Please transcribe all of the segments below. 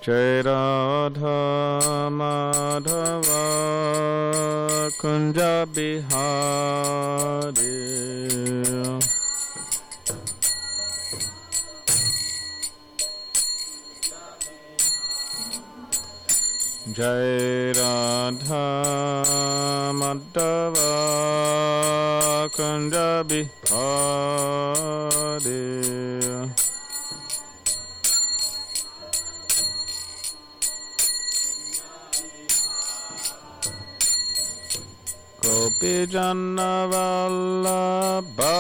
Jai Radha Madhava Kunja Bihari Jai Radha Madhava Kunja Bihari Gopi Janna Vallabha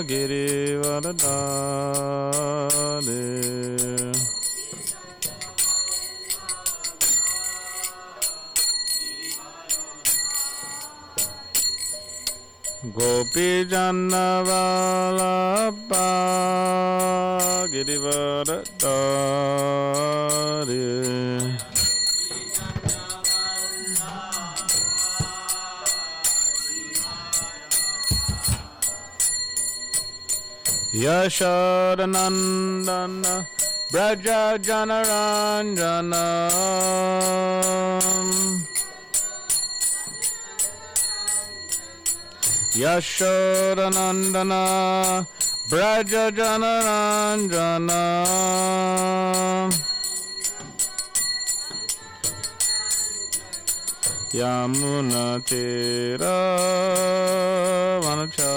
Girivardhari Gopi Janna Vallabha Girivardhari Yashodanandana Braja Janaranjana Yashodanandana Braja Janaranjana Yamuna Tira Vanachari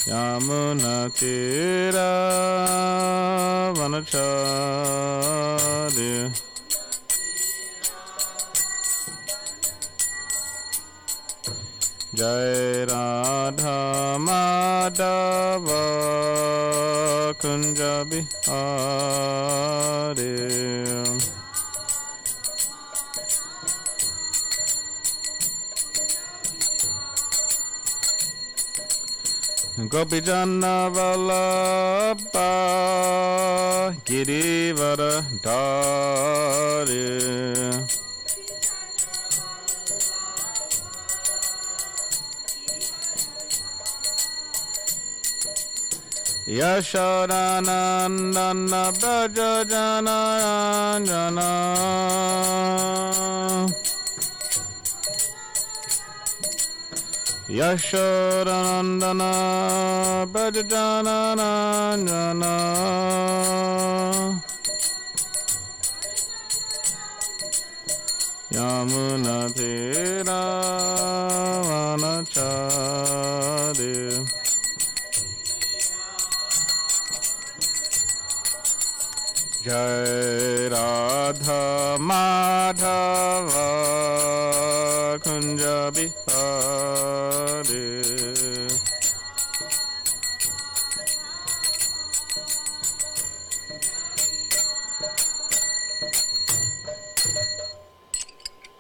Yamuna Tira Vanachari Jai Radha Madhava Kunja Bihari Gopi Janna Vallabha Girivardhari Yashodanandana Braja Janaranjana Yashodanandana Braja Janaranjana Yamuna Tira Vanachari Jai Radha Madhava Kunja Bihari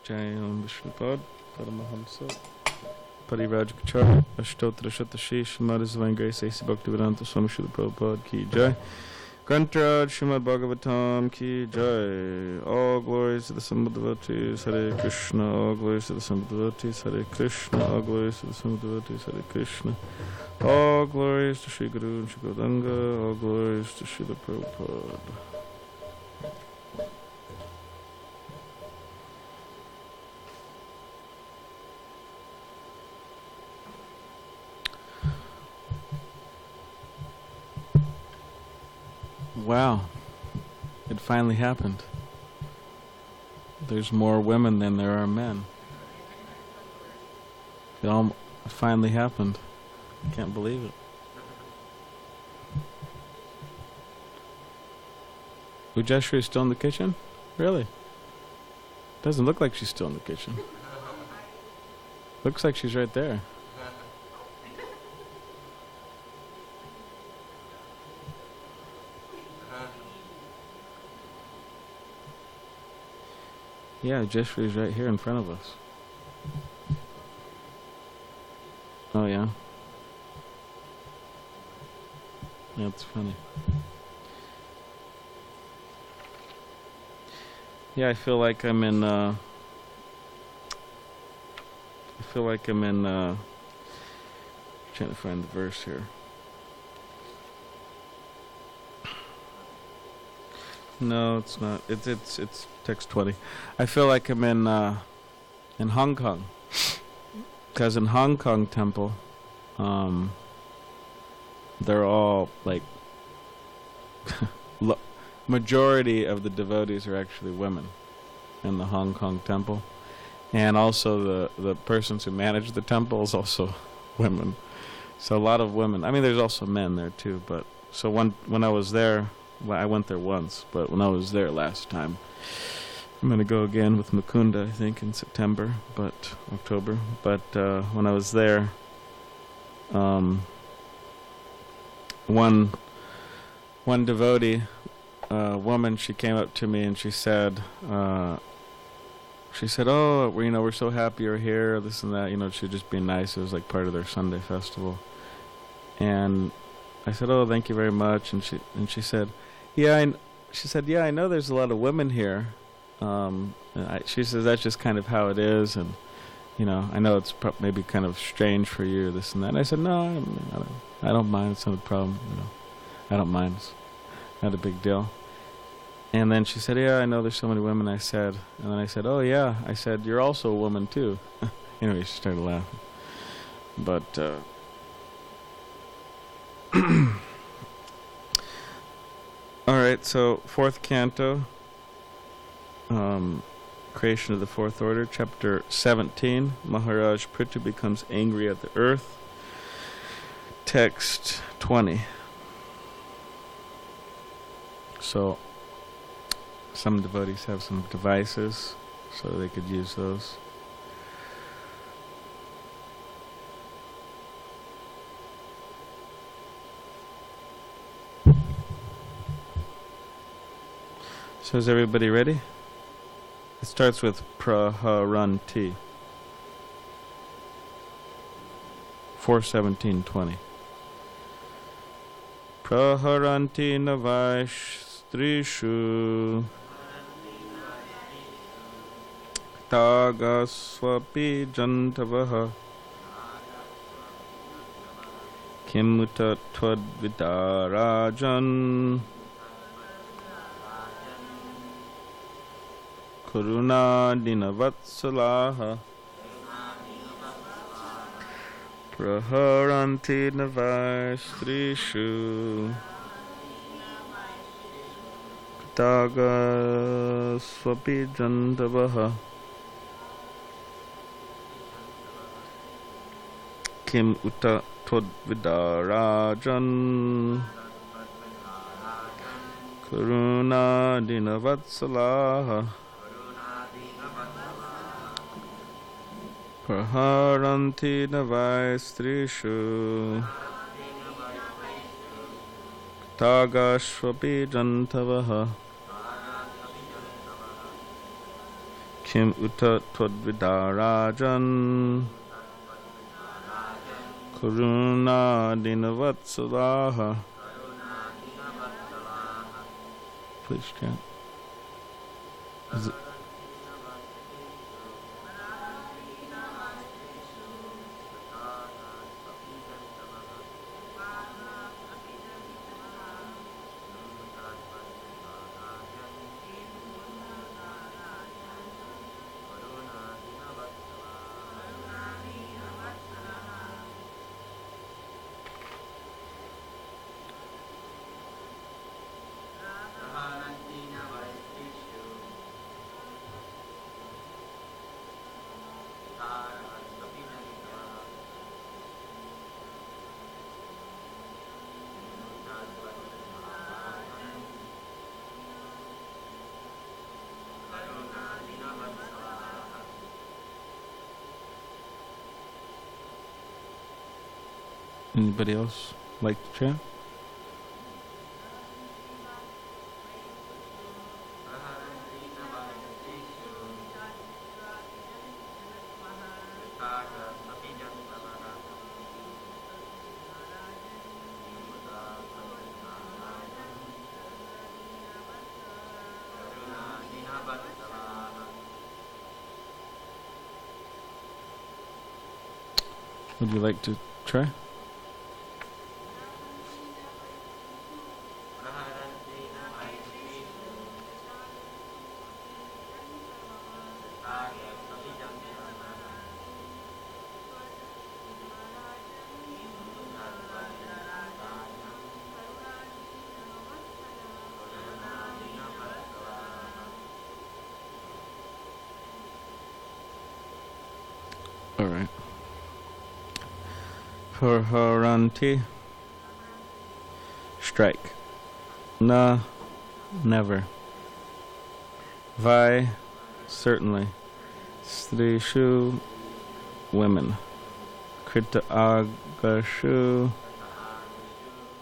Jai Om Vishnupad Paramahamsa Parivrajacharya Ashtotra Shatashish Madhusvangai Saisi Bhaktivedanta Swami Srila Prabhupada Ki Jai Kantraj srimadbhagavatam Ki Jai. All glories to the Sambhavatis, Hare Krishna. All glories to the Sambhavatis, Hare Krishna. All glories to the Sambhavatis, Hare Krishna. All glories to Sri Guru and Sri Gauranga. All glories to Srila Prabhupada. Wow, it finally happened. There's more women than there are men. It finally happened. I can't believe it. Ujashri is still in the kitchen? Really? Doesn't look like she's still in the kitchen. Looks like she's right there. Yeah, Jeshri is right here in front of us. Oh yeah? Yeah, it's funny. Yeah, I feel like I'm in Trying to find the verse here. No, it's not. It's text 20. I feel like I'm in Hong Kong, because in Hong Kong temple, they're all like majority of the devotees are actually women in the Hong Kong temple, and also the persons who manage the temple is also women. So a lot of women. I mean, there's also men there too, but so when I was there. Well, I went there once, but when I was there last time, I'm going to go again with Mukunda, I think, in October. But when I was there, one devotee, woman, she came up to me and she said, "Oh, we're so happy you're here, this and that." She'd just be nice. It was like part of their Sunday festival. And I said, "Oh, thank you very much." And she said, "Yeah, I know there's a lot of women here." She says that's just kind of how it is, and I know it's maybe kind of strange for you, this and that. And I said, "No, I don't mind. It's not a problem. I don't mind. It's not a big deal." And then she said, "Yeah, I know there's so many women." And then I said, "Oh yeah," I said, "You're also a woman too." She started laughing, but. Alright, so 4th canto, creation of the 4th order, chapter 17, Maharaj Prithu becomes angry at the earth, text 20. So, some devotees have some devices, so they could use those. So is everybody ready? It starts with praharanti. 4:17:20. Praharanti navaish strishu tagaswapi jantavaha kimuta twadvidarajan Karuna dinavatsalaha praharanti navaistrishu tagaswapi jantavaha kim uta todvidarajan Karuna dinavatsalaha praharanti navaistrishu tagashvapi jantavaha kim uta twadvidarajan karuna dinavatsalaha. Please chant. Is it? Anybody else like to chant? Would you like to try? Alright. For Haranti, strike. Na, never. Vai, certainly. Strishu, women. Krita agashu,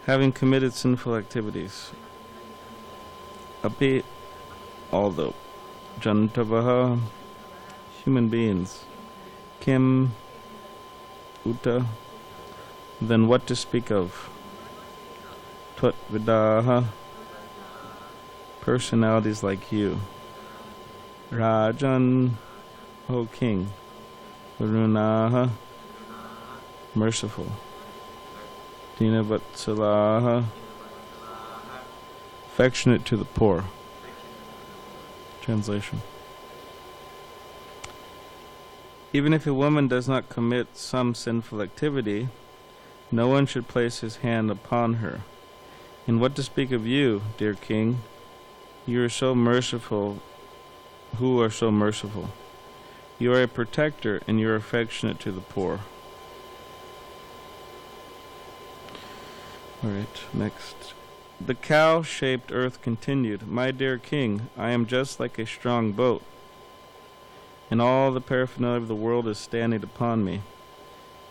having committed sinful activities. Api, although. Jantavaha, human beings. Kim, uta, then what to speak of? Twat vidaha, personalities like you. Rajan, O king. Varunaha, merciful. Dinavat affectionate to the poor. Translation. Even if a woman does not commit some sinful activity, no one should place his hand upon her. And what to speak of you, dear king? You are so merciful. Who are so merciful? You are a protector, and you are affectionate to the poor. Alright, next. The cow-shaped earth continued, My dear king, I am just like a strong boat, and all the paraphernalia of the world is standing upon me.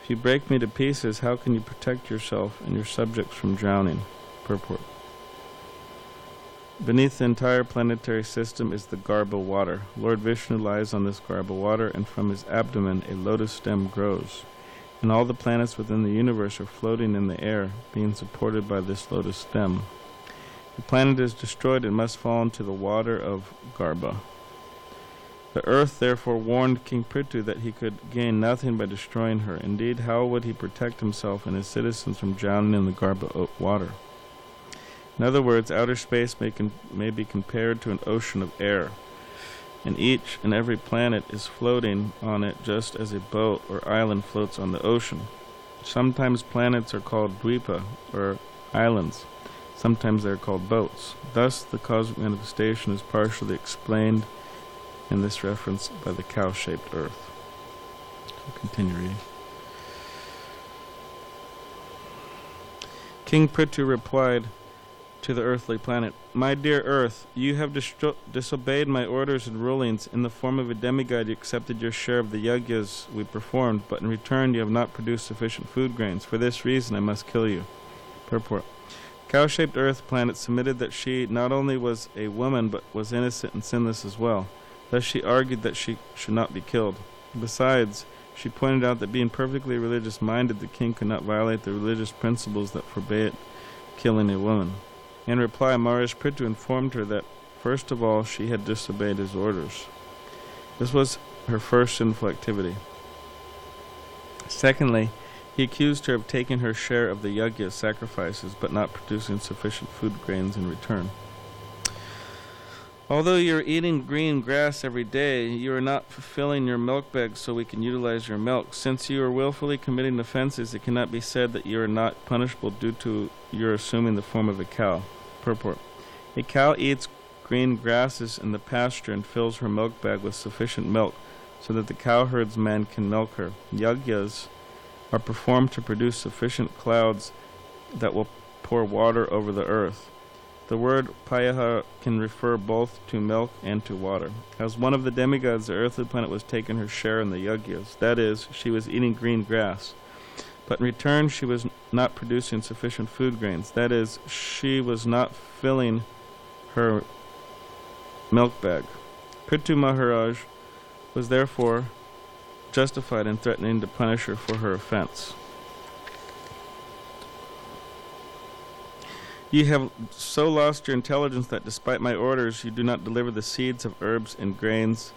If you break me to pieces, how can you protect yourself and your subjects from drowning? Purport. Beneath the entire planetary system is the Garbha water. Lord Vishnu lies on this Garbha water, and from his abdomen a lotus stem grows. And all the planets within the universe are floating in the air, being supported by this lotus stem. If the planet is destroyed, it must fall into the water of Garbha. The earth therefore warned King Prithu that he could gain nothing by destroying her. Indeed, how would he protect himself and his citizens from drowning in the Garbha water? In other words, outer space may be compared to an ocean of air, and each and every planet is floating on it just as a boat or island floats on the ocean. Sometimes planets are called dvipa, or islands. Sometimes they are called boats. Thus, the cosmic manifestation is partially explained in this reference by the cow-shaped earth. So continue reading. King Prithu replied to the earthly planet, My dear earth, you have disobeyed my orders and rulings. In the form of a demigod, you accepted your share of the yajnas we performed, but in return you have not produced sufficient food grains. For this reason I must kill you. Purport. Cow-shaped earth planet submitted that she not only was a woman, but was innocent and sinless as well. Thus she argued that she should not be killed. Besides, she pointed out that being perfectly religious-minded, the king could not violate the religious principles that forbade killing a woman. In reply, Maharaj Prithu informed her that, first of all, she had disobeyed his orders. This was her first sinful activity. Secondly, he accused her of taking her share of the yajna sacrifices, but not producing sufficient food grains in return. Although you are eating green grass every day, you are not fulfilling your milk bag so we can utilize your milk. Since you are willfully committing offenses, it cannot be said that you are not punishable due to your assuming the form of a cow. Purport. A cow eats green grasses in the pasture and fills her milk bag with sufficient milk so that the cow herdsman can milk her. Yajnas are performed to produce sufficient clouds that will pour water over the earth. The word payaha can refer both to milk and to water. As one of the demigods, the earthly planet was taking her share in the yajnas. That is, she was eating green grass. But in return, she was not producing sufficient food grains. That is, she was not filling her milk bag. Prithu Maharaj was therefore justified in threatening to punish her for her offense. You have so lost your intelligence that despite my orders, you do not deliver the seeds of herbs and grains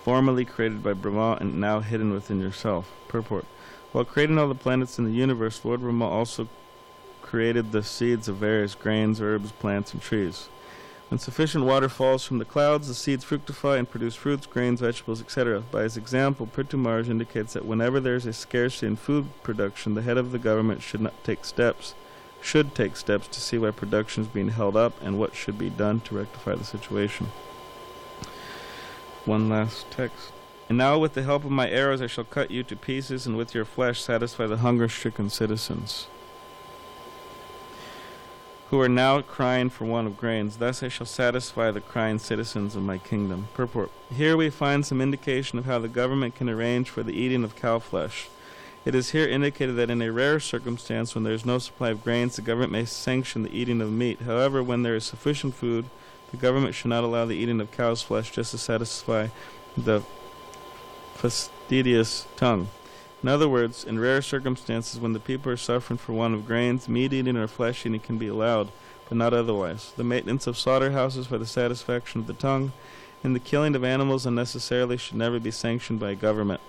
formerly created by Brahma and now hidden within yourself. Purport. While creating all the planets in the universe, Lord Brahma also created the seeds of various grains, herbs, plants, and trees. When sufficient water falls from the clouds, the seeds fructify and produce fruits, grains, vegetables, etc. By his example, Prithu Maharaj indicates that whenever there is a scarcity in food production, the head of the government should take steps to see why production is being held up and what should be done to rectify the situation. One last text. And now with the help of my arrows I shall cut you to pieces, and with your flesh satisfy the hunger-stricken citizens, who are now crying for want of grains. Thus I shall satisfy the crying citizens of my kingdom. Purport. Here we find some indication of how the government can arrange for the eating of cow flesh. It is here indicated that in a rare circumstance, when there is no supply of grains, the government may sanction the eating of meat. However, when there is sufficient food, the government should not allow the eating of cow's flesh just to satisfy the fastidious tongue. In other words, in rare circumstances, when the people are suffering for want of grains, meat eating or flesh eating can be allowed, but not otherwise. The maintenance of slaughterhouses for the satisfaction of the tongue and the killing of animals unnecessarily should never be sanctioned by government.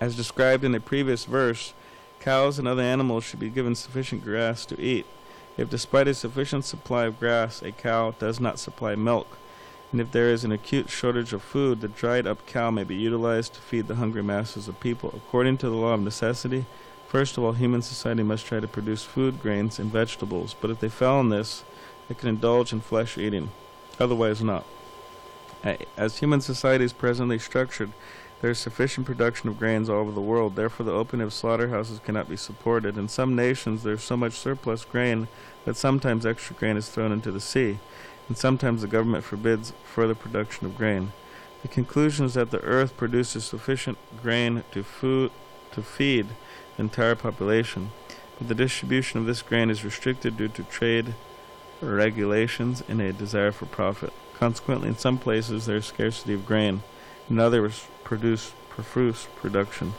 As described in a previous verse, cows and other animals should be given sufficient grass to eat. If despite a sufficient supply of grass, a cow does not supply milk, and if there is an acute shortage of food, the dried-up cow may be utilized to feed the hungry masses of people. According to the law of necessity, first of all, human society must try to produce food, grains, and vegetables, but if they fail in this, they can indulge in flesh eating, otherwise not. As human society is presently structured, there is sufficient production of grains all over the world. Therefore, the opening of slaughterhouses cannot be supported. In some nations, there is so much surplus grain that sometimes extra grain is thrown into the sea, and sometimes the government forbids further production of grain. The conclusion is that the earth produces sufficient grain to feed the entire population, but the distribution of this grain is restricted due to trade regulations and a desire for profit. Consequently, in some places there is scarcity of grain, in others profuse production.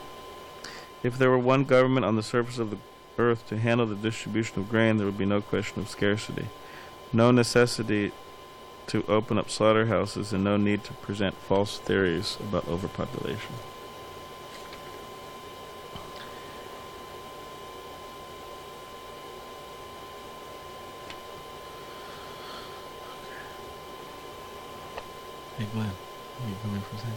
If there were one government on the surface of the earth to handle the distribution of grain, there would be no question of scarcity, no necessity to open up slaughterhouses, and no need to present false theories about overpopulation. Hey Glenn, are you coming for a second?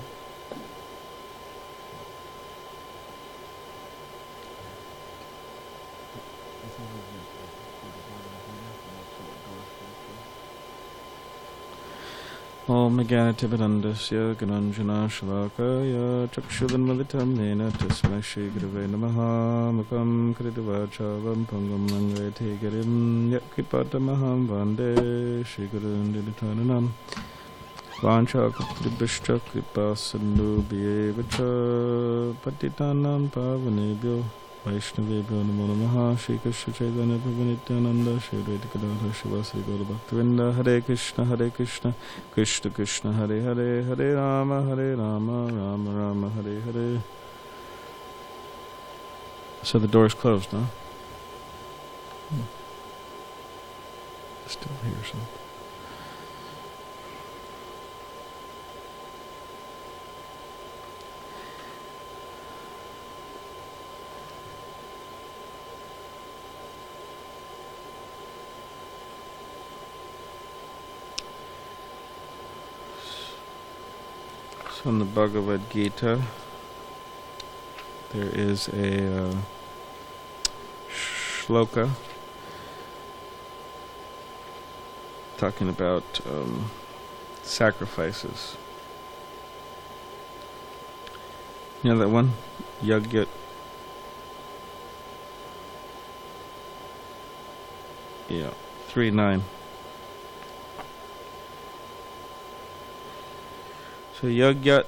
Om Jnanatimirandasya Gananjana Shalakaya Chakshudanmalitam Nena Tasmai Shri Gurave Namaha Mukam Kridavachavam Pangam Langayate Girim Yakripatamaham Vande Shri Gurun Dinitananam Vancha Kutribhishcha Kripa Sindhu Bhyevacha Patitanam Pavanebhyo Vaishnavebhyo Namo Namaha Shri Krishna Chaitanya Prabhu Nityananda Shri Advaita Gadadhara Shivasari Gaura Bhaktivinoda Hare Krishna Krishna Krishna Hare Hare Hare Rama Rama Rama Hare Hare. So the door is closed, huh? Still hear something. In the Bhagavad Gita, there is a shloka talking about sacrifices. You know that one? Yagya. Yeah, 3:9. So yagyartat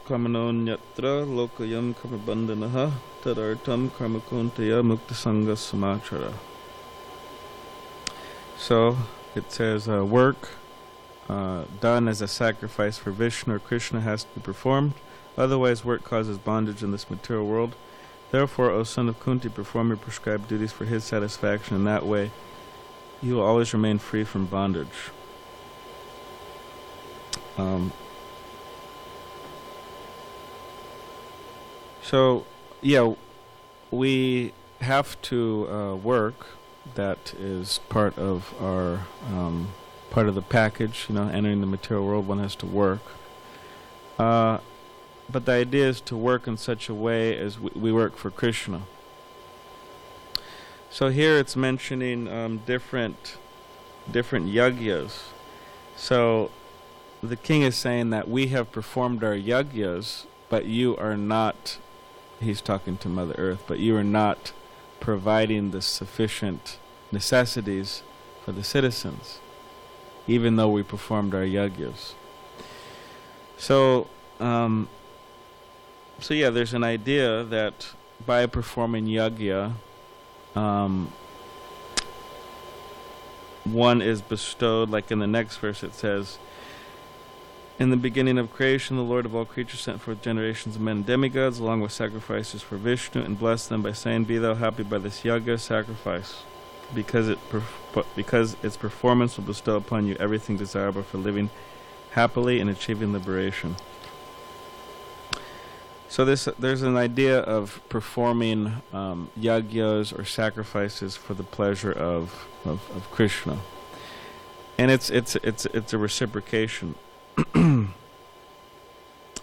kamanon yatra lokayam kamabandanaha tadartam karmakuntaya muktasanga samachara. So it says work done as a sacrifice for Vishnu or Krishna has to be performed, otherwise work causes bondage in this material world. Therefore, O son of Kunti, perform your prescribed duties for his satisfaction. In that way you will always remain free from bondage. So, yeah, we have to work. That is part of our part of the package. You know, entering the material world, one has to work. But the idea is to work in such a way as we work for Krishna. So here it's mentioning different yagyas. So the king is saying that we have performed our yagyas, but you are not, he's talking to Mother Earth, but you are not providing the sufficient necessities for the citizens, even though we performed our yagyas. So, yeah, there's an idea that by performing yagya, one is bestowed, like in the next verse it says, in the beginning of creation, the Lord of all creatures sent forth generations of men and demigods, along with sacrifices for Vishnu, and blessed them by saying, "Be thou happy by this yagya sacrifice, because its performance will bestow upon you everything desirable for living happily and achieving liberation." So there's an idea of performing yagyas or sacrifices for the pleasure of Krishna, and it's a reciprocation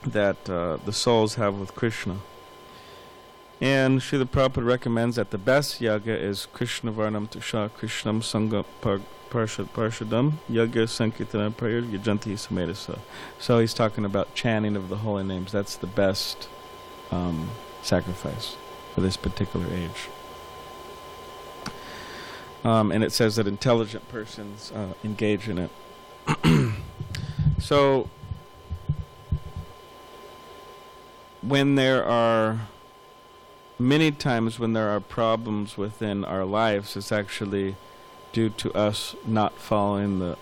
that the souls have with Krishna. And Srila Prabhupada recommends that the best yagya is Krishna Varnam Tusha Krishnam Sangha Parshadam Yagya Sankirtana Prayer Yajanti Samedasa. So he's talking about chanting of the holy names. That's the best sacrifice for this particular age. And it says that intelligent persons engage in it. So, when there are many times when there are problems within our lives, it's actually due to us not following the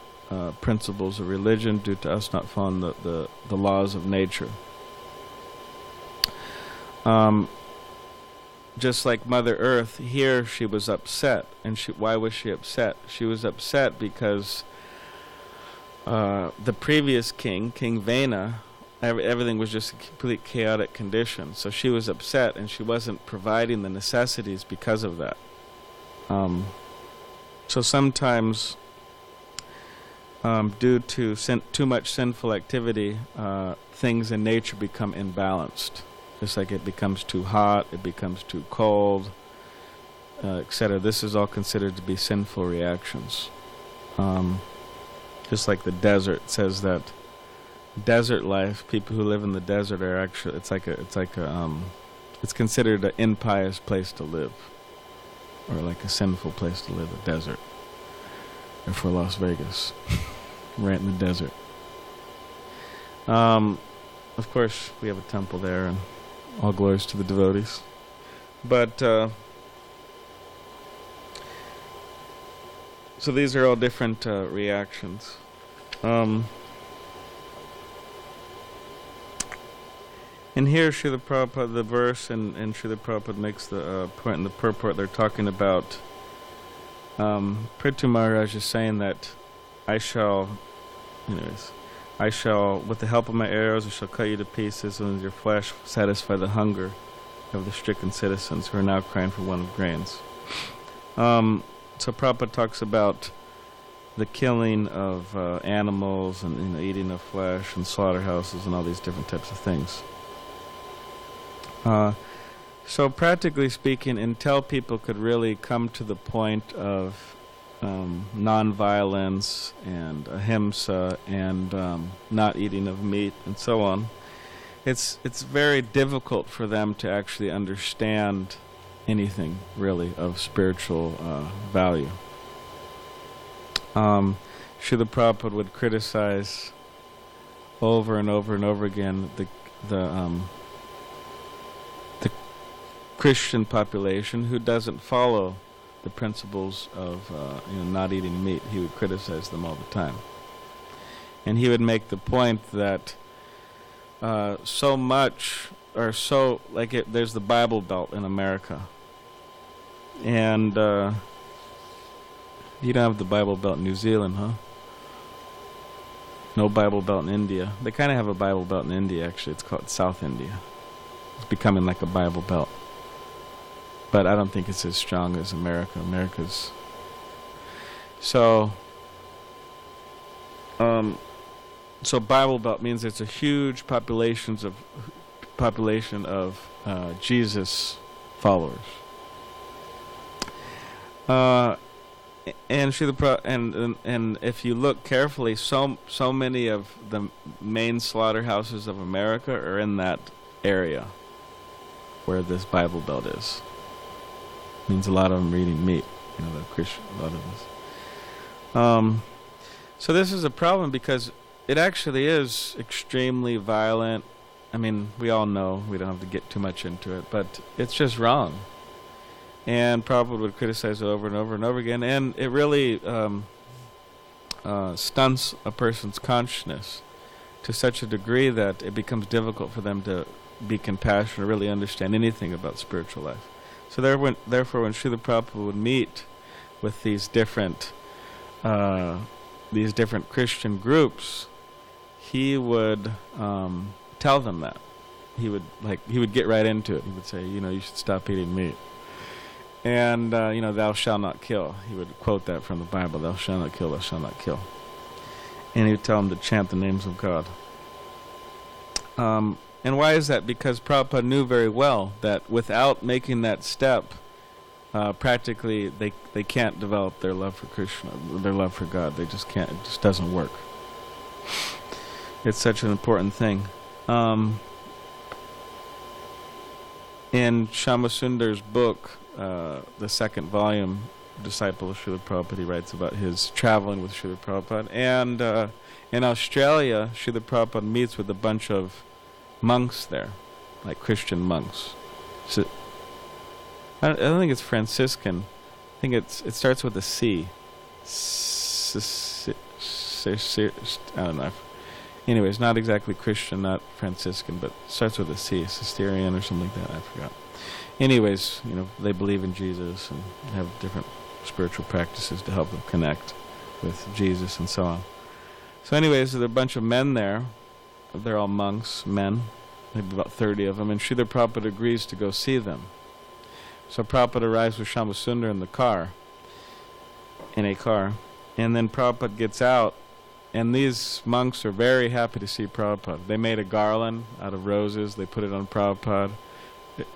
principles of religion, due to us not following the laws of nature. Just like Mother Earth, here she was upset. And why was she upset? She was upset because the previous king, King Vena, everything was just a complete chaotic condition. So she was upset, and she wasn't providing the necessities because of that. So sometimes, due to too much sinful activity, things in nature become imbalanced. Just like it becomes too hot, it becomes too cold, etc. This is all considered to be sinful reactions. Just like the desert says that desert life, people who live in the desert are actually, it's considered an impious place to live, or like a sinful place to live, a desert. Or for Las Vegas, right in the desert. Of course, we have a temple there, and all glories to the devotees. But so these are all different reactions. And here Srila Prabhupada, the verse, and Srila Prabhupada makes the point in the purport. They're talking about Prithu Maharaj is saying that I shall, with the help of my arrows, I shall cut you to pieces, and with your flesh satisfy the hunger of the stricken citizens who are now crying for want of grains. So Prabhupada talks about the killing of animals and eating of flesh and slaughterhouses and all these different types of things. So practically speaking, until people could really come to the point of non-violence and ahimsa and not eating of meat and so on, it's very difficult for them to actually understand anything really of spiritual value. Srila Prabhupada would criticize over and over and over again the Christian population who doesn't follow the principles of not eating meat. He would criticize them all the time, and he would make the point that there's the Bible Belt in America, and you don't have the Bible Belt in New Zealand, huh? No Bible Belt in India. They kind of have a Bible Belt in India, actually. It's called South India. It's becoming like a Bible Belt. But I don't think it's as strong as America. America's... So Bible Belt means it's a huge population of Jesus followers. And and if you look carefully, so many of the main slaughterhouses of America are in that area where this Bible Belt is. Means a lot of them are eating meat. You know, the Christian, a lot of this. So this is a problem because it actually is extremely violent. I mean, we all know, we don't have to get too much into it, but it's just wrong. And Prabhupada would criticize it over and over and over again, and it really stunts a person's consciousness to such a degree that it becomes difficult for them to be compassionate or really understand anything about spiritual life. So therefore, when Srila Prabhupada would meet with these different Christian groups, he would tell them that. He would get right into it. He would say, you should stop eating meat. And, thou shalt not kill. He would quote that from the Bible, thou shalt not kill, thou shalt not kill. And he would tell them to chant the names of God. And why is that? Because Prabhupada knew very well that without making that step, practically they can't develop their love for Krishna, their love for God. They just can't. It just doesn't work. It's such an important thing. In Shamasundar's book, the second volume, Disciple of Srila Prabhupada, he writes about his traveling with Srila Prabhupada. And in Australia, Srila Prabhupada meets with a bunch of monks there, like Christian monks. So, I don't think it's Franciscan. I think it starts with a C. I don't know. Anyways, not exactly Christian, not Franciscan, but starts with a C, Cistercian or something like that, I forgot. Anyways, they believe in Jesus and have different spiritual practices to help them connect with Jesus and so on. So anyways, there are a bunch of men there. They're all monks, men, maybe about 30 of them, and Srila Prabhupada agrees to go see them. So Prabhupada arrives with Shamasundar in a car, and then Prabhupada gets out, and these monks are very happy to see Prabhupada. They made a garland out of roses, they put it on Prabhupada,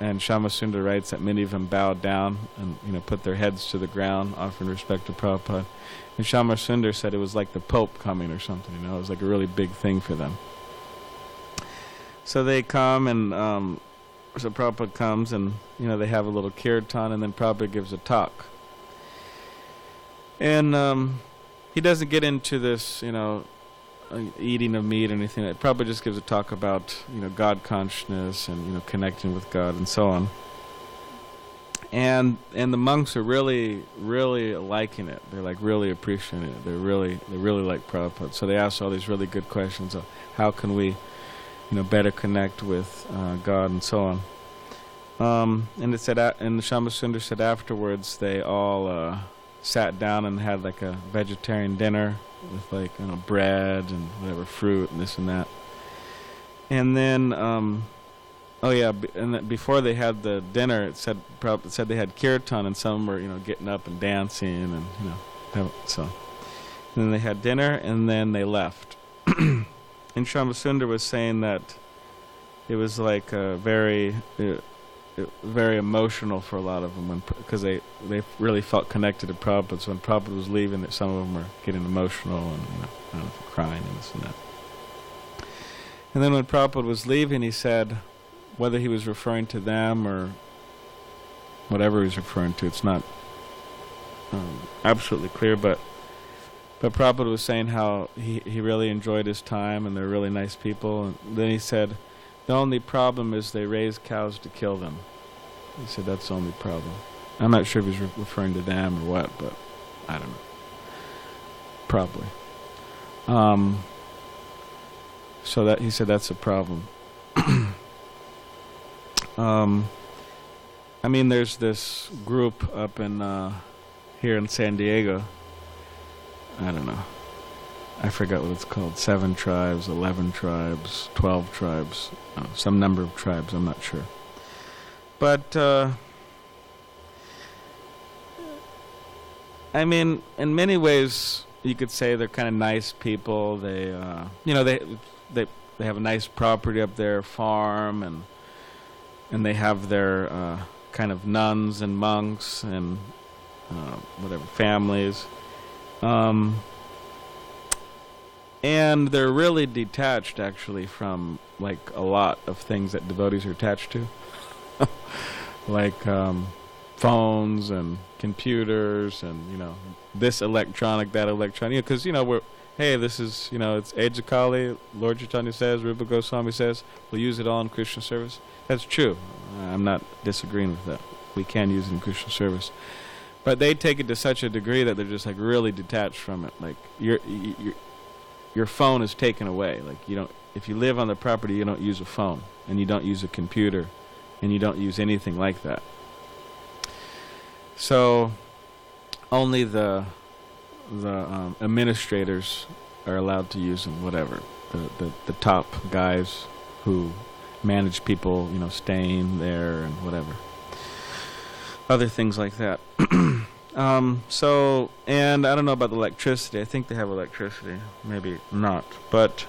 and Shamasundar writes that many of them bowed down and put their heads to the ground, offering respect to Prabhupada. And Shamasundar said it was like the Pope coming or something, it was like a really big thing for them. So they come, and so Prabhupada comes, and they have a little kirtan, and then Prabhupada gives a talk. And he doesn't get into this, eating of meat or anything. Prabhupada just gives a talk about, God consciousness and, connecting with God and so on. And the monks are really, really liking it. They're like really appreciating it. They really like Prabhupada. So they ask all these really good questions of how can we, better connect with God and so on. And it said, and the Shamasundar said afterwards they all sat down and had like a vegetarian dinner with like bread and whatever, fruit and this and that. And then and before they had the dinner, it said they had kirtan, and some were getting up and dancing and so. And then they had dinner, and then they left. And Shamasundar was saying that it was like very emotional for a lot of them, because they really felt connected to Prabhupada. So when Prabhupada was leaving, that some of them were getting emotional and I don't know, crying and this and that. And then when Prabhupada was leaving, he said, whether he was referring to them or whatever he was referring to, it's not absolutely clear, but Prabhupada was saying how he really enjoyed his time and they're really nice people. And then he said, the only problem is they raise cows to kill them. He said that's the only problem. I'm not sure if he's referring to them or what, but I don't know. Probably. So that he said that's a problem. I mean, there's this group up in here in SanDiego. I don't know. I forgot what it's called. 7 tribes, 11 tribes, 12 tribes, some number of tribes, I'm not sure. But, I mean, in many ways, you could say they're kind of nice people. They, they have a nice property up there, farm, and they have their kind of nuns and monks, and whatever, families. And they're really detached, actually, from like a lot of things that devotees are attached to, like phones and computers and this electronic, that electronic. Because this is it's Age of Kali. Lord Chaitanya says, Rupa Goswami says, we'll use it all in Krishna service. That's true. I'm not disagreeing with that. We can use it in Krishna service. But they take it to such a degree that they're just like really detached from it. Like your phone is taken away. Like if you live on the property, you don't use a phone, and you don't use a computer, and you don't use anything like that. So only the administrators are allowed to use them. Whatever, the top guys who manage people, staying there and whatever. Other things like that. So, and I don't know about the electricity. I think they have electricity. Maybe not. But,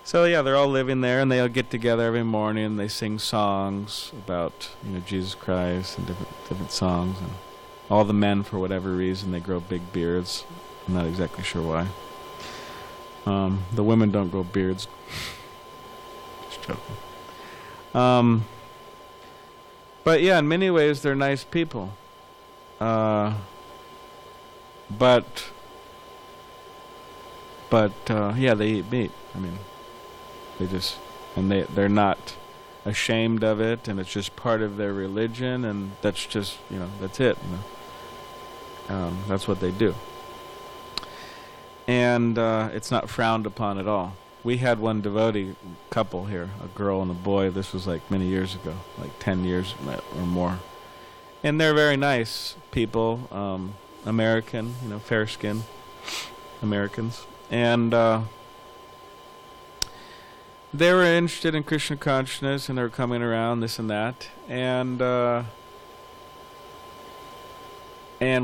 so yeah, they're all living there, and they'll get together every morning, and they sing songs about, Jesus Christ, and different songs. And all the men, for whatever reason, they grow big beards. I'm not exactly sure why. The women don't grow beards. Just joking. But yeah, in many ways, they're nice people. But yeah, they eat meat. I mean, they're not ashamed of it, and it's just part of their religion, and that's just, that's it. That's what they do. And it's not frowned upon at all. We had one devotee couple here, a girl and a boy. This was like many years ago, like 10 years or more. And they're very nice people, American, fair skin Americans. And they were interested in Krishna consciousness, and they were coming around, this and that. And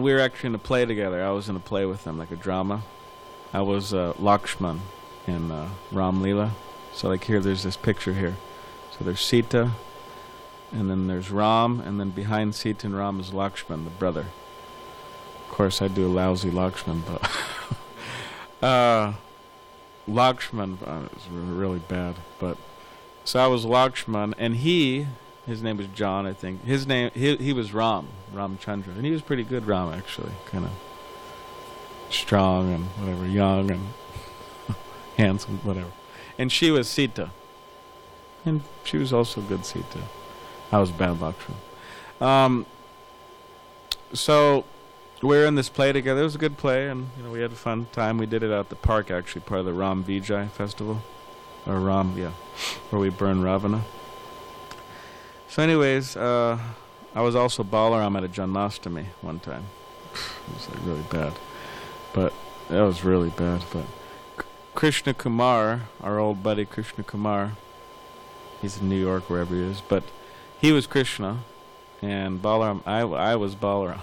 we were actually in a play together. I was in a play with them, like a drama. I was Lakshman in Ram Leela. So like here, there's this picture here. So there's Sita, and then there's Ram, and then behind Sita and Ram is Lakshman, the brother. Of course, I do a lousy Lakshman, but Lakshman is really bad. But so I was Lakshman, and his name was John, I think. His name, he was Ramchandra, and he was pretty good Ram, actually, kind of strong and whatever, young and handsome, whatever. And she was Sita, and she was also good Sita. I was bad Lakshman. So we're in this play together. It was a good play, and we had a fun time. We did it out at the park, actually, part of the Ram Vijay festival, or where we burn Ravana. So, anyways, I was also Balarama at a Janmashtami one time. It was like really bad, but that was really bad. But Krishna Kumar, our old buddy Krishna Kumar, he's in New York, wherever he is, but he was Krishna, and Balaram, I was Balaram.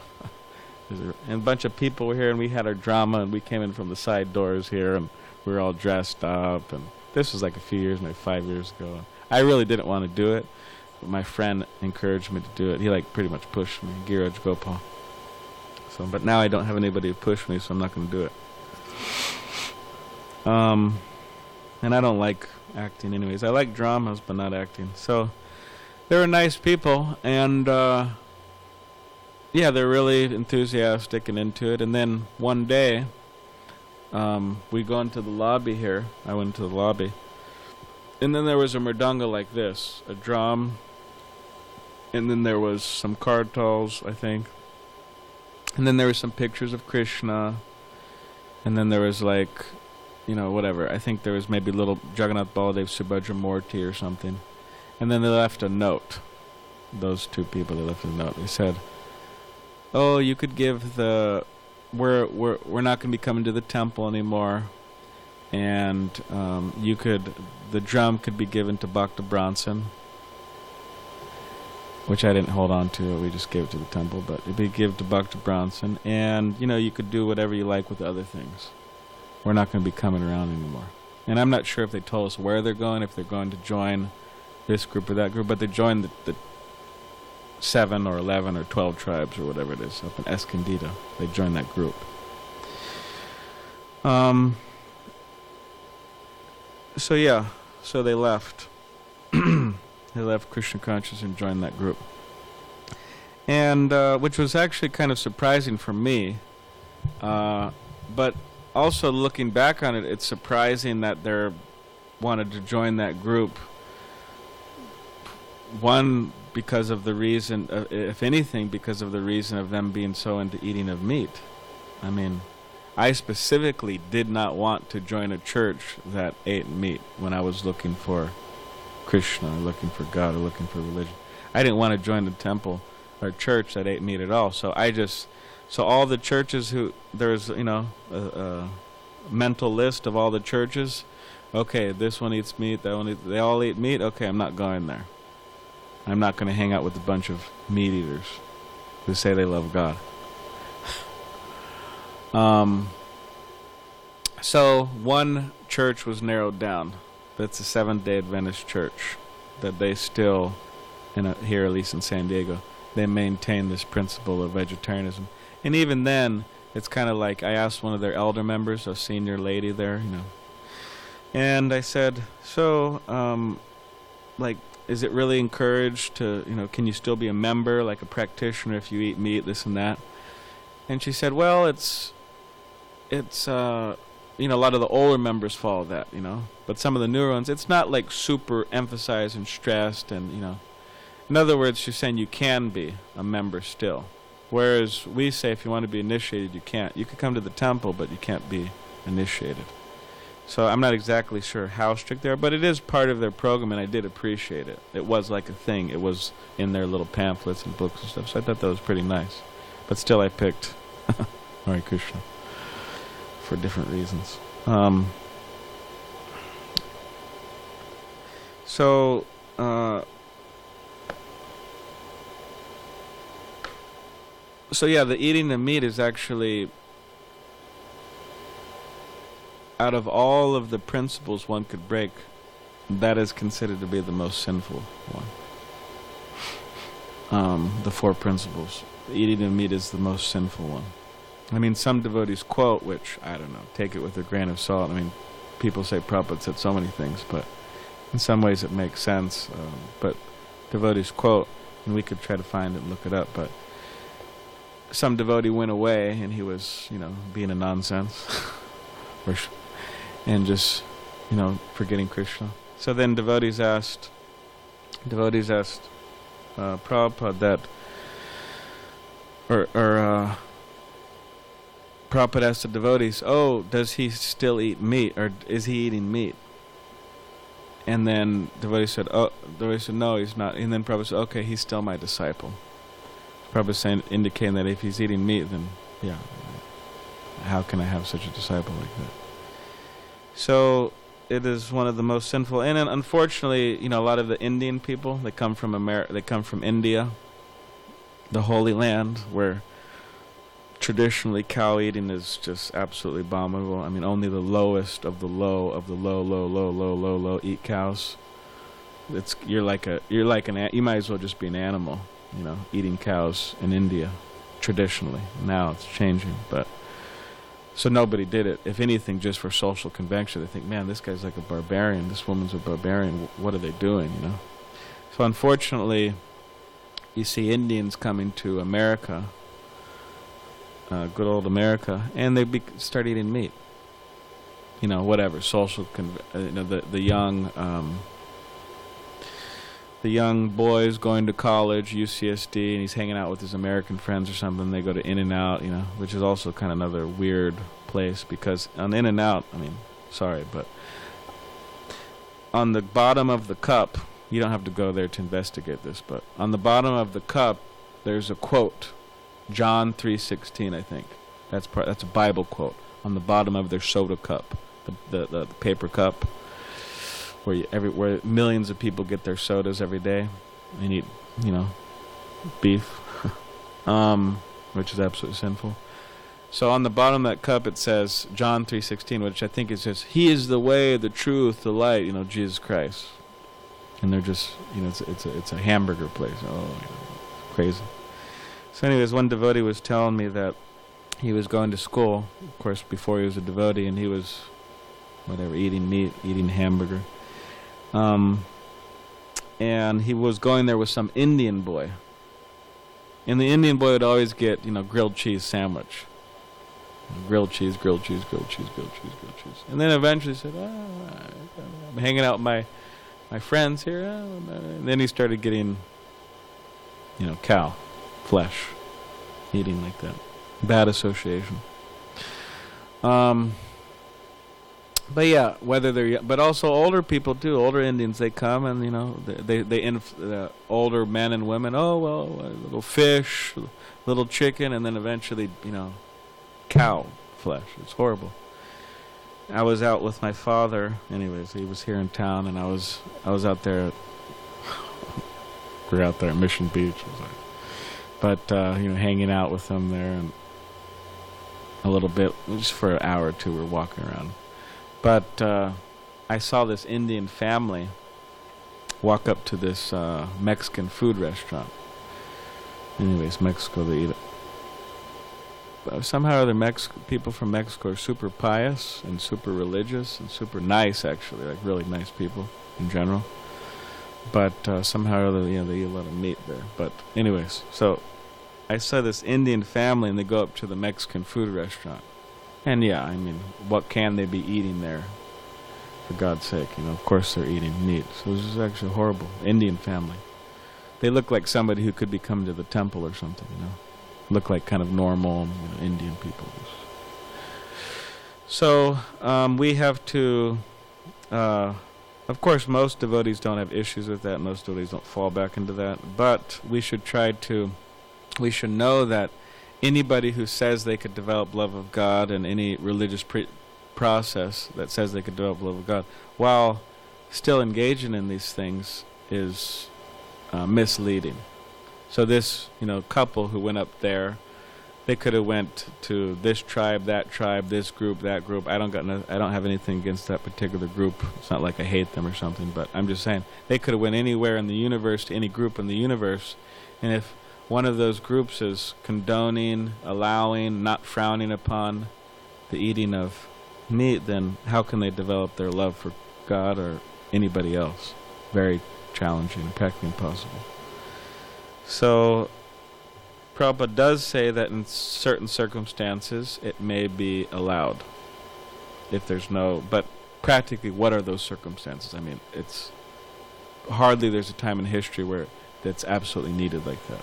And a bunch of people were here, and we had our drama, and we came in from the side doors here, and we were all dressed up, and this was like a few years, maybe 5 years ago. I really didn't want to do it, but my friend encouraged me to do it. He pretty much pushed me, Giraj Gopal. So, but now I don't have anybody to push me, so I'm not going to do it. And I don't like acting anyways. I like dramas, but not acting. So they were nice people, and yeah, they're really enthusiastic and into it. And then one day, we go into the lobby here. I went to the lobby, and then there was a mridanga like this, a drum, and then there was some kartals, I think, and then there were some pictures of Krishna, and then there was whatever. I think there was maybe little Jagannath Baladev Subhadra Murti or something. And then they left a note. Those two people, they left a note. They said, "Oh, you could give we're not going to be coming to the temple anymore, and the drum could be given to Bhakta Bronson," which I didn't hold on to. We just gave it to the temple, but it'd be given to Bhakta Bronson, and you could do whatever you like with the other things. We're not going to be coming around anymore. And I'm not sure if they told us where they're going, if they're going to join this group or that group, but they joined 7 or 11 or 12 tribes or whatever it is up in Escondido. They joined that group. So yeah, so they left. They left Krishna consciousness and joined that group. And which was actually kind of surprising for me. But also looking back on it, it's surprising that they wanted to join that group. One, because of the reason, if anything, because of the reason of them being so into eating of meat. I mean, I specifically did not want to join a church that ate meat when I was looking for Krishna, or looking for God, or looking for religion. I didn't want to join a temple or church that ate meat at all. So all the churches there's, a mental list of all the churches. Okay, this one eats meat, that one they all eat meat. Okay, I'm not going there. I'm not going to hang out with a bunch of meat eaters who say they love God. So one church was narrowed down. That's the Seventh-day Adventist Church. That they still, here at least in SanDiego, they maintain this principle of vegetarianism. And even then, it's kind of like, I asked one of their elder members, a senior lady there, and I said, so, is it really encouraged to, can you still be a member, like a practitioner, if you eat meat, this and that? And she said, well, it's a lot of the older members follow that, but some of the newer ones, it's not like super emphasized and stressed, and, in other words, she's saying you can be a member still. Whereas we say if you want to be initiated, you can't. You could come to the temple, but you can't be initiated. So I'm not exactly sure how strict they are, but it is part of their program, and I did appreciate it. It was like a thing. It was in their little pamphlets and books and stuff, so I thought that was pretty nice. But still, I picked Hare Krishna for different reasons. So yeah, the eating the meat is actually, out of all of the principles one could break, that is considered to be the most sinful one. The 4 principles. Eating the meat is the most sinful one. I mean, some devotees quote, which, I don't know, take it with a grain of salt. I mean, people say Prabhupada said so many things, but in some ways it makes sense. But devotees quote, and we could try to find it and look it up, but some devotee went away and he was, being a nonsense and just, forgetting Krishna. So then devotees asked Prabhupada that, Prabhupada asked the devotees, does he still eat meat, or is he eating meat? And then devotee said, no, he's not. And then Prabhupada said, okay, he's still my disciple. Prabhupada saying, indicating that if he's eating meat, then yeah, how can I have such a disciple like that? So it is one of the most sinful. And then unfortunately, a lot of the Indian people, they come from India, the Holy Land, where traditionally cow eating is just absolutely abominable. I mean, only the lowest of the low eat cows. You might as well just be an animal, eating cows in India traditionally. Now it's changing, but so nobody did it. If anything, just for social convention. They think, man, this guy's like a barbarian. This woman's a barbarian. What are they doing? So unfortunately, you see Indians coming to America, good old America, and they start eating meat. Whatever social. The young boys going to college, UCSD, and he's hanging out with his American friends or something. They go to In-N-Out, which is also kind of another weird place, because on In-N-Out, but on the bottom of the cup, you don't have to go there to investigate this, but on the bottom of the cup, there's a quote, John 3:16, I think. That's a Bible quote on the bottom of their soda cup, the paper cup, where millions of people get their sodas every day and eat, beef, which is absolutely sinful. So on the bottom of that cup it says John 3:16, which I think it says, "He is the way, the truth, the light," Jesus Christ. And they're just, it's a hamburger place. crazy. So anyways, one devotee was telling me that he was going to school, of course, before he was a devotee, and he was, whatever, eating meat, eating hamburger. And he was going there with some Indian boy. And the Indian boy would always get, grilled cheese sandwich. Grilled cheese, grilled cheese, grilled cheese, grilled cheese, grilled cheese. And then eventually he said, I'm hanging out with my friends here. And then he started getting, cow flesh, eating like that. Bad association. But yeah, whether they're, but also older people too, older Indians, they come and they older men and women. Oh well, a little fish, little chicken, and then eventually cow flesh. It's horrible. I was out with my father. Anyways, he was here in town, and I was out there. We're out there at Mission Beach, but hanging out with them there and a little bit, just for an hour or two. We're walking around. But I saw this Indian family walk up to this Mexican food restaurant. Anyways, Mexico, they eat it. Somehow or other, people from Mexico are super pious and super religious and super nice, actually, like really nice people in general. But somehow or other, they eat a lot of meat there. But anyways, so I saw this Indian family, and they go up to the Mexican food restaurant. And yeah, I mean, what can they be eating there? For God's sake, of course they're eating meat. So this is actually horrible. Indian family. They look like somebody who could be coming to the temple or something, Look like kind of normal, Indian people. So we have to, of course, most devotees don't have issues with that. Most devotees don't fall back into that. But we should know that anybody who says they could develop love of God, and any religious process that says they could develop love of God, while still engaging in these things, is misleading. So this, couple who went up there, they could have went to this tribe, that tribe, this group, that group. I don't have anything against that particular group. It's not like I hate them or something, but I'm just saying they could have went anywhere in the universe, to any group in the universe, and if one of those groups is condoning, allowing, not frowning upon the eating of meat, then how can they develop their love for God or anybody else? Very challenging, practically impossible. So, Prabhupada does say that in certain circumstances it may be allowed. If there's but practically, what are those circumstances? I mean, it's hardly there's a time in history where that's absolutely needed like that.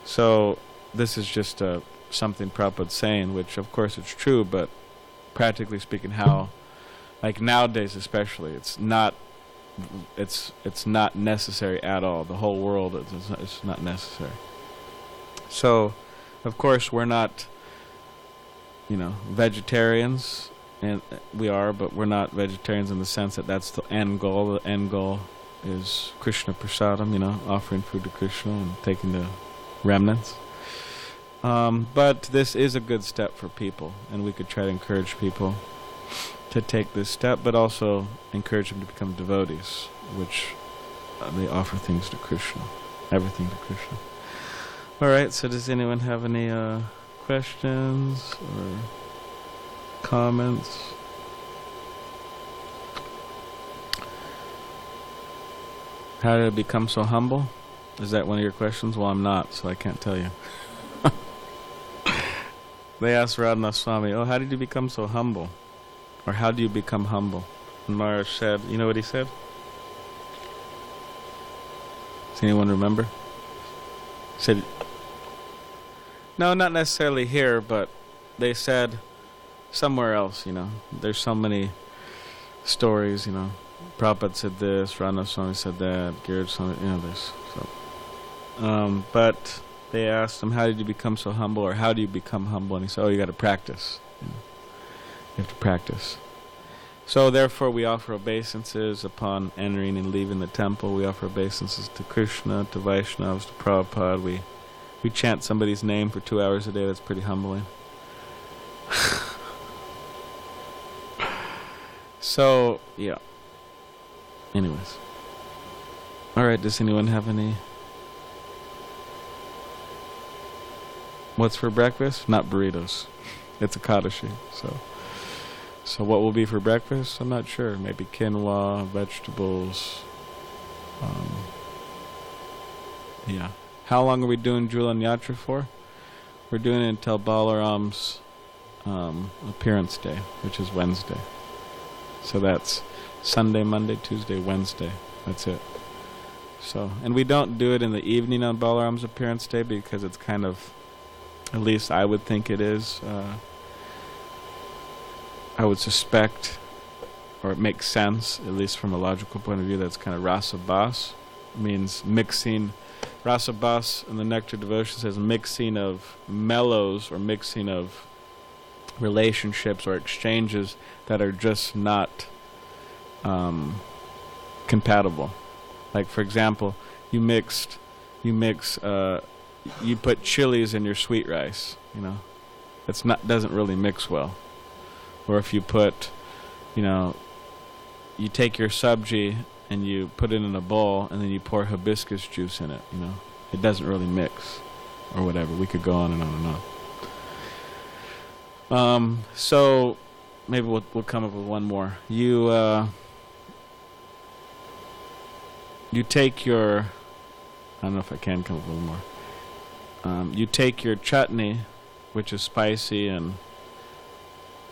So this is just something Prabhupada's saying, which of course it's true, but practically speaking, how, like nowadays especially, it's not necessary at all. The whole world, it's not necessary. So, of course, we're not, vegetarians, and we are, but we're not vegetarians in the sense that that's the end goal. The end goal is Krishna prasadam, offering food to Krishna and taking the remnants. But this is a good step for people, and we could try to encourage people to take this step, but also encourage them to become devotees, which they offer things to Krishna, everything to Krishna. Alright, so does anyone have any questions or comments? How did I become so humble? Is that one of your questions? Well, I'm not, so I can't tell you. They asked Radhanath Swami, how did you become so humble? Or how do you become humble? And Maharaj said, you know what he said? Does anyone remember? He said, no, not necessarily here, but they said somewhere else, There's so many stories, Prabhupada said this, Radhanath Swami said that, Giraj Swami, this. So, but they asked him, how did you become so humble, or how do you become humble? And he said, you got to practice. You have to practice. So therefore we offer obeisances upon entering and leaving the temple. We offer obeisances to Krishna, to Vaishnavas, to Prabhupada. We chant somebody's name for 2 hours a day. That's pretty humbling. So, yeah. Anyways. Alright, does anyone have any What's for breakfast? Not burritos. It's Ekadashi. So what will be for breakfast? I'm not sure. Maybe quinoa, vegetables. Yeah. How long are we doing Julan Yatra for? We're doing it until Balaram's appearance day, which is Wednesday. So that's Sunday, Monday, Tuesday, Wednesday. That's it. So, and we don't do it in the evening on Balaram's appearance day because it's kind of, at least I would think it is, I would suspect, or it makes sense, at least from a logical point of view, that's kind of rasa bas, means mixing. Rasa bas in the Nectar Devotion says mixing of mellows or mixing of relationships or exchanges that are just not compatible. Like, for example, you put chilies in your sweet rice, doesn't really mix well. Or if you put, you take your sabji and you put it in a bowl and then you pour hibiscus juice in it, it doesn't really mix, or whatever. We could go on and on and on. So maybe we'll come up with one more. You take your, I don't know if I can come up with one more. You take your chutney, which is spicy, and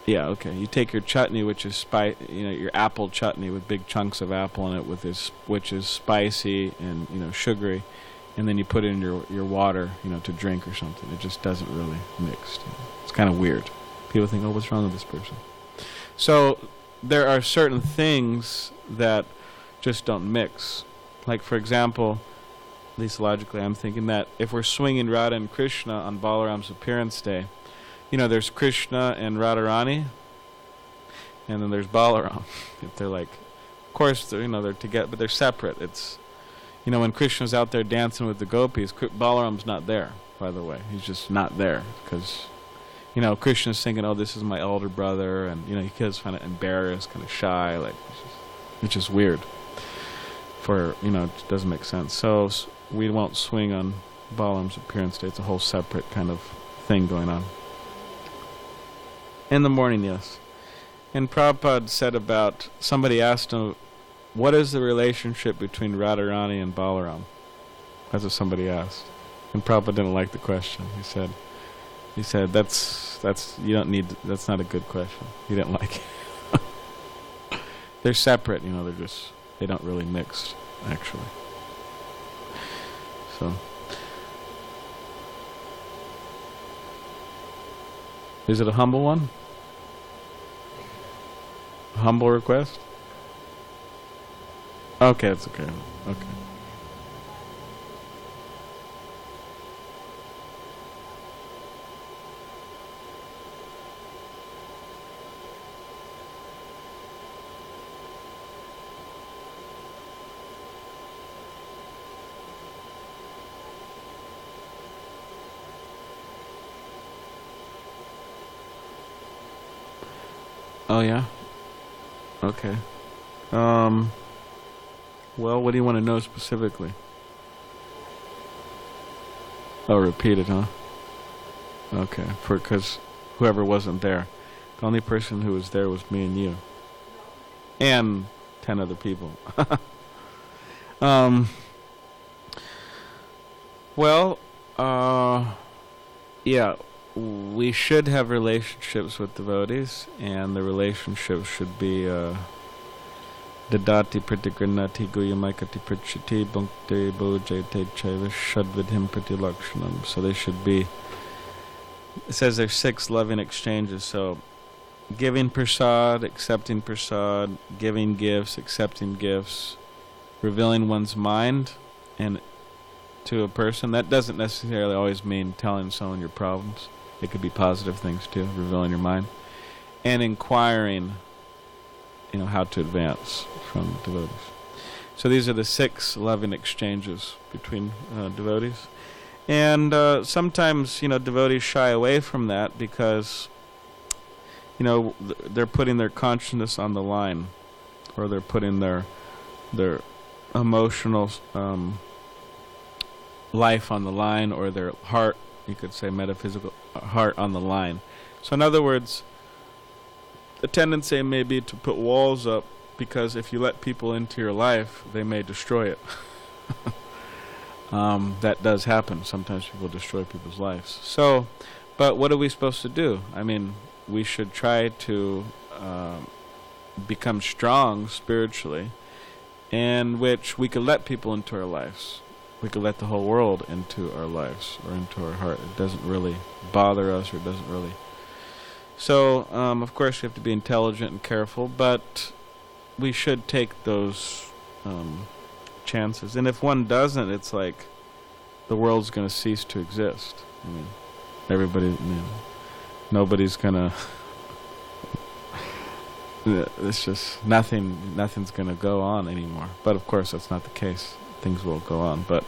you take your chutney, which is your apple chutney with big chunks of apple in it, which is spicy and sugary, and then you put it in your water, to drink or something. It just doesn't really mix. It's kind of weird. People think, oh, what's wrong with this person? So there are certain things that just don't mix. Like, for example, at least logically, I'm thinking that if we're swinging Radha and Krishna on Balaram's appearance day, there's Krishna and Radharani, and then there's Balaram. If they're like, of course, they're together, but they're separate. It's, when Krishna's out there dancing with the gopis, Balaram's not there, by the way. He's just not there, because, Krishna's thinking, oh, this is my elder brother, and, he gets kind of embarrassed, kind of shy, like, which is weird. It doesn't make sense. So we won't swing on Balaram's appearance day. It's a whole separate kind of thing going on. In the morning, yes. And Prabhupada said about, somebody asked him, what is the relationship between Radharani and Balaram? That's what somebody asked. And Prabhupada didn't like the question. He said, that's not a good question. He didn't like it. They're separate, they don't really mix, actually. So. Is it a humble one? A humble request? Okay, that's okay. Okay. Oh, yeah? Okay. Well, what do you want to know specifically? Oh, repeat it, huh? Okay, because whoever wasn't there. The only person who was there was me and you. And 10 other people. Well, yeah, we should have relationships with devotees, and the relationships should be Dadati pratigranati guyamaikati prachiti bhunkte bhojate chaiva shadvidhim pratilakshanam. So they should be, it says there's 6 loving exchanges. So giving prasad, accepting prasad, giving gifts, accepting gifts, revealing one's mind and to a person. That doesn't necessarily always mean telling someone your problems. It could be positive things too, revealing your mind. And inquiring, how to advance from devotees. So these are the 6 loving exchanges between devotees. And sometimes, devotees shy away from that because, they're putting their consciousness on the line, or they're putting their emotional life on the line, or their heart you could say, metaphysical heart on the line. So in other words, the tendency may be to put walls up, because if you let people into your life, they may destroy it. That does happen. Sometimes people destroy people's lives. So, but what are we supposed to do? I mean, we should try to become strong spiritually, in which we could let people into our lives. We could let the whole world into our lives, or into our heart. It doesn't really bother us, or it doesn't really... So, of course, we have to be intelligent and careful, but we should take those chances. And if one doesn't, it's like the world's going to cease to exist. I mean, everybody, nobody's going to... It's just nothing's going to go on anymore. But of course, that's not the case. Things will go on. But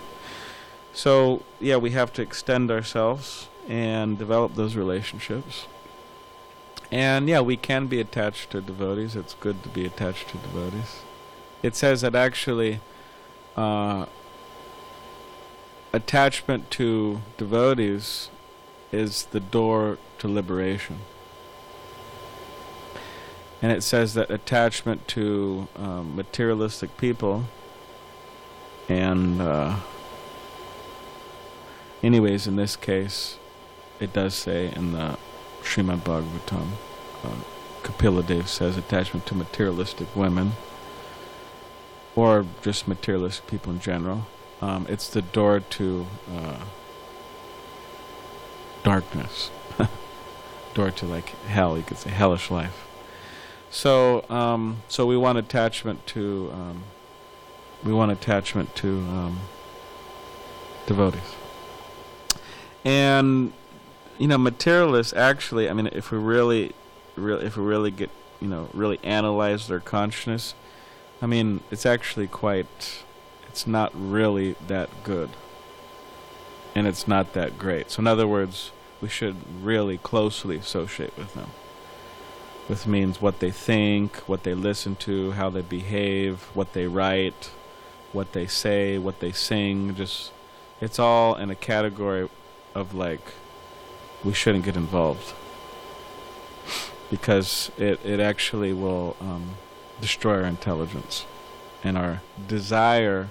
so, yeah, we have to extend ourselves and develop those relationships. And yeah, we can be attached to devotees. It's good to be attached to devotees. It says that actually attachment to devotees is the door to liberation. And it says that attachment to materialistic people, and anyways, in this case, it does say in the srimadbhagavatam, Kapila Dev says attachment to materialistic women, or just materialistic people in general, it's the door to darkness, door to like hell, you could say hellish life. So, so we want attachment to devotees, and materialists actually. I mean, if we really get, really analyze their consciousness, I mean, it's actually it's not really that good, and it's not that great. So, in other words, we should really closely associate with them. Which means what they think, what they listen to, how they behave, what they write, what they say, what they sing. Just, it's all in a category of like, we shouldn't get involved, because it actually will destroy our intelligence, and our desire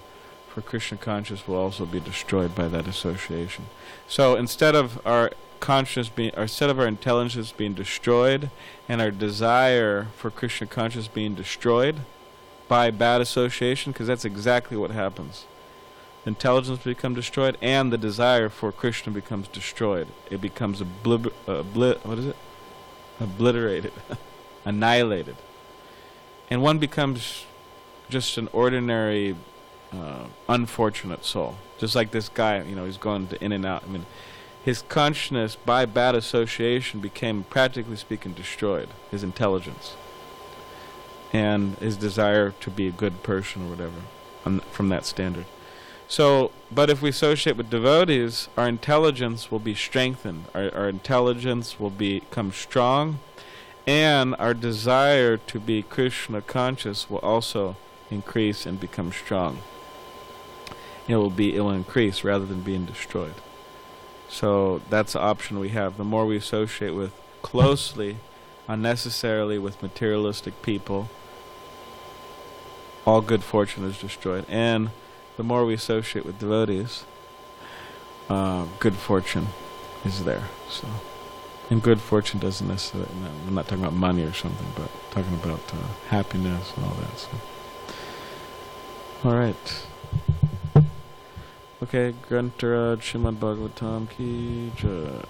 for Krishna consciousness will also be destroyed by that association. So instead of our instead of our intelligence being destroyed and our desire for Krishna consciousness being destroyed by bad association, because that's exactly what happens. Intelligence becomes destroyed, and the desire for Krishna becomes destroyed. It becomes obliterated, annihilated, and one becomes just an ordinary, unfortunate soul. Just like this guy, he's going in and out. I mean, his consciousness, by bad association, became, practically speaking, destroyed. His intelligence. And his desire to be a good person or whatever, from that standard. So, but if we associate with devotees, our intelligence will be strengthened. Our intelligence will become strong, and our desire to be Krishna conscious will also increase and become strong. It will increase rather than being destroyed. So that's the option we have. The more we associate with closely, unnecessarily with materialistic people, all good fortune is destroyed. And the more we associate with devotees, good fortune is there. So, and good fortune doesn't necessarily, I'm not talking about money or something, but talking about happiness and all that. So, all right. Okay, Grantaraj Srimad Bhagavatam ki jai.